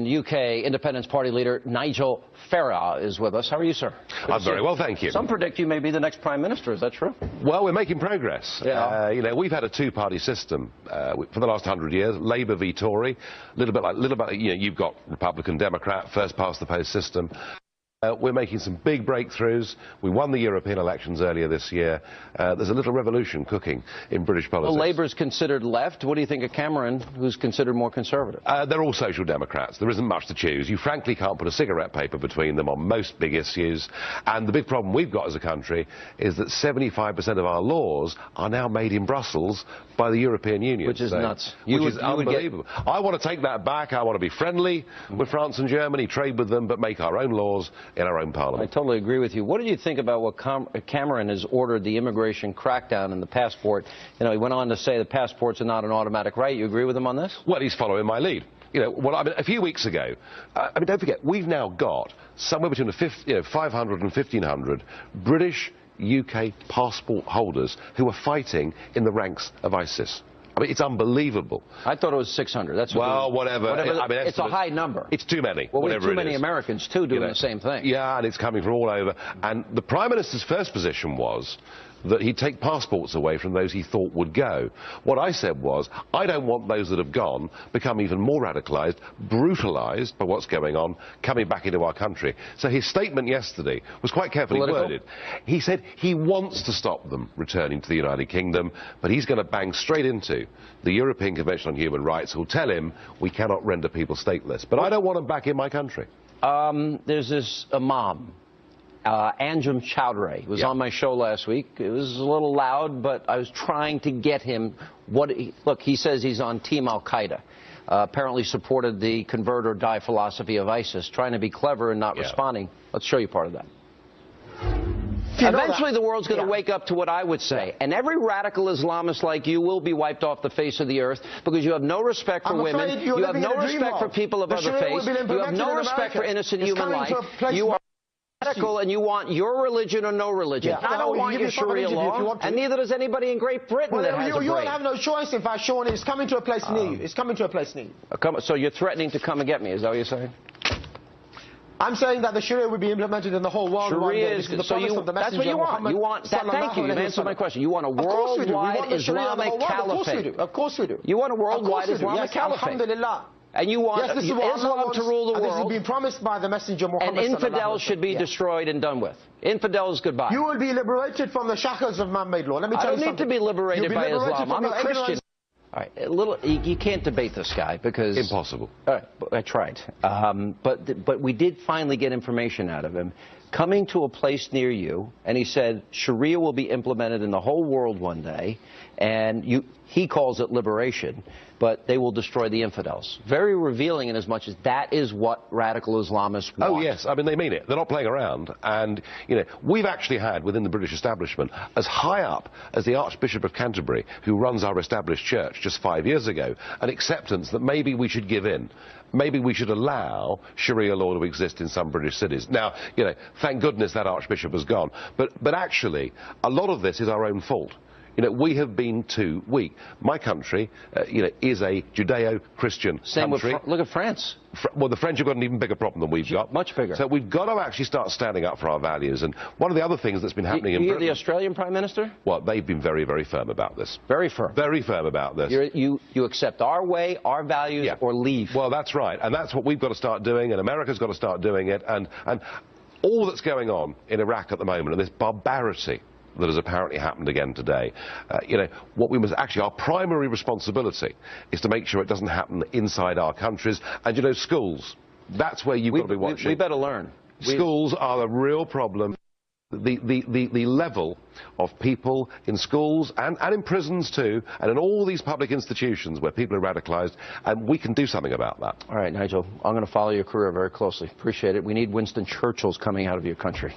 UK Independence Party leader Nigel Farage is with us. How are you, sir? I'm very well, thank you. Some predict you may be the next Prime Minister. Is that true? Well, we're making progress. Yeah. We've had a two-party system for the last 100 years, Labour v Tory, a little bit like, you've got Republican, Democrat, first past the post system. We're making some big breakthroughs. We won the European elections earlier this year. There's a little revolution cooking in British politics. Well, Labour's considered left. What do you think of Cameron, who's considered more conservative? They're all social democrats. There isn't much to choose. You frankly can't put a cigarette paper between them on most big issues. And the big problem we've got as a country is that 75% of our laws are now made in Brussels by the European Union. Which is nuts. Which is unbelievable. I want to take that back. I want to be friendly with France and Germany, trade with them, but make our own laws in our own parliament. I totally agree with you. What do you think about what Cameron has ordered, the immigration crackdown and the passport? You know, he went on to say the passports are not an automatic right. You agree with him on this? Well, he's following my lead. A few weeks ago, don't forget, we've now got somewhere between 500 and 1,500 British UK passport holders who are fighting in the ranks of ISIS. I mean, it's unbelievable. I thought it was 600. That's whatever. It's a high number. It's too many. Well, we have too many Americans, too, doing the same thing. Yeah, and it's coming from all over. And the Prime Minister's first position was that he'd take passports away from those he thought would go. What I said was, I don't want those that have gone become even more radicalised, brutalised by what's going on, coming back into our country. So his statement yesterday was quite carefully worded. He said he wants to stop them returning to the United Kingdom, but he's going to bang straight into the European Convention on Human Rights, who'll tell him we cannot render people stateless. But I don't want them back in my country. There's this imam. Anjem Chowdhury was on my show last week. It was a little loud, but I was trying to get him look, he says he's on Team Al-Qaeda. Apparently supported the convert or die philosophy of ISIS, trying to be clever and not responding. Let's show you part of that. Eventually the world's going to wake up to what I would say, and every radical Islamist like you will be wiped off the face of the earth because you have no respect for women, you have no respect for people of other faiths, you have no respect for innocent human life, you are radical and you want your religion or no religion. I don't want your Sharia law, and neither does anybody in Great Britain that has a brain. You have no choice, in fact, Sean. It's coming to a place near you. It's coming to a place near you. So you're threatening to come and get me, is that what you're saying? I'm saying that the Sharia will be implemented in the whole world. Sharia is the promise of the messenger. That's what you want. You want that. Thank you. You've answered my question. You want a worldwide Islamic caliphate. Of course we do. You want a worldwide Islamic caliphate. Alhamdulillah. And you want Islam to rule the world. This has been promised by the messenger Muhammad. And infidels should be destroyed and done with. Infidels, goodbye. You will be liberated from the shackles of man-made law. Let me tell you something. I don't need to be liberated by Islam. I'm a Christian. All right, you can't debate this guy because... Impossible. All right, I tried. But we did finally get information out of him. Coming to a place near you, and he said Sharia will be implemented in the whole world one day, and he calls it liberation, but they will destroy the infidels. Very revealing in as much as that is what radical Islamists want. Oh, yes. I mean, they mean it. They're not playing around. And, we've actually had within the British establishment as high up as the Archbishop of Canterbury, who runs our established church just 5 years ago, an acceptance that maybe we should give in. Maybe we should allow Sharia law to exist in some British cities. Now, thank goodness that Archbishop has gone. But actually, a lot of this is our own fault. We have been too weak. My country, is a Judeo-Christian country. Look at France. Well, the French have got an even bigger problem than we've got. Much bigger. So we've got to actually start standing up for our values. And one of the other things that's been happening in Britain... the Australian Prime Minister? Well, they've been very, very firm about this. Very firm. Very firm about this. You accept our way, our values, or leave. Well, that's right. And that's what we've got to start doing, and America's got to start doing it. And all that's going on in Iraq at the moment, and this barbarity that has apparently happened again today, what we must actually, our primary responsibility is to make sure it doesn't happen inside our countries. And schools, that's where you've got to be watching. We better learn. Schools are the real problem. The level of people in schools and in prisons too, and in all these public institutions where people are radicalised, and we can do something about that. All right, Nigel, I'm going to follow your career very closely. Appreciate it. We need Winston Churchill's coming out of your country.